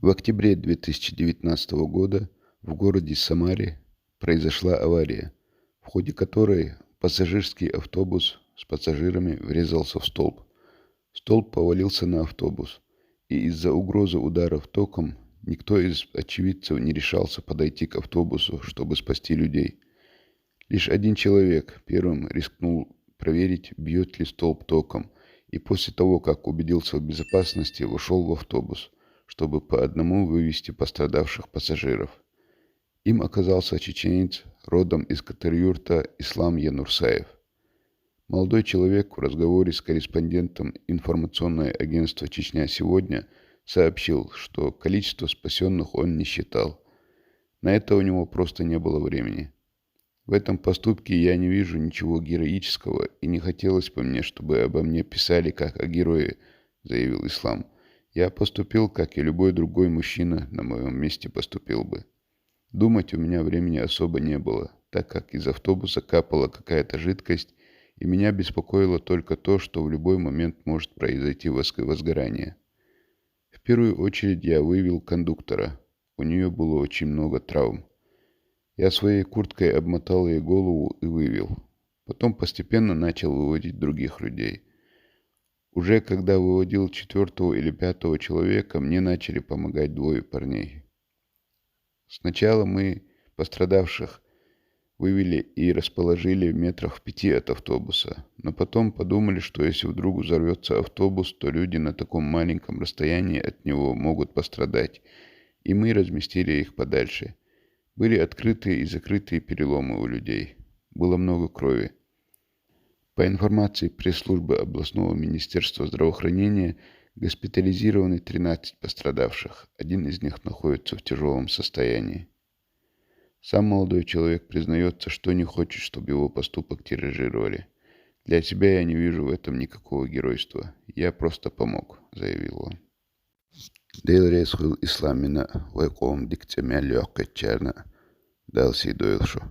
В октябре 2019 года в городе Самаре произошла авария, в ходе которой пассажирский автобус с пассажирами врезался в столб. Столб повалился на автобус, и из-за угрозы ударов током никто из очевидцев не решался подойти к автобусу, чтобы спасти людей. Лишь один человек первым рискнул проверить, бьет ли столб током, и после того, как убедился в безопасности, вошел в автобус, чтобы по одному вывести пострадавших пассажиров. Им оказался чеченец, родом из Катар-Юрта Ислам Янурсаев. Молодой человек в разговоре с корреспондентом информационного агентства «Чечня сегодня» сообщил, что количество спасенных он не считал. На это у него просто не было времени. В этом поступке я не вижу ничего героического, и не хотелось бы мне, чтобы обо мне писали как о герое, заявил Ислам. Я поступил, как и любой другой мужчина на моем месте поступил бы. Думать у меня времени особо не было, так как из автобуса капала какая-то жидкость, и меня беспокоило только то, что в любой момент может произойти возгорание. В первую очередь я вывел кондуктора. У нее было очень много травм. Я своей курткой обмотал ей голову и вывел. Потом постепенно начал выводить других людей. Уже когда выводил четвертого или пятого человека, мне начали помогать двое парней. Сначала мы пострадавших вывели и расположили в метрах в 5 от автобуса, но потом подумали, что если вдруг взорвется автобус, то люди на таком маленьком расстоянии от него могут пострадать, и мы разместили их подальше. Были открытые и закрытые переломы у людей. Было много крови. По информации пресс-службы областного министерства здравоохранения, госпитализированы 13 пострадавших. Один из них находится в тяжелом состоянии. Сам молодой человек признается, что не хочет, чтобы его поступок тиражировали. Для себя я не вижу в этом никакого геройства. Я просто помог, заявил он. Дейл Исламина, Вайком Диктемя Лёгкачарна, дал Сидойлшу.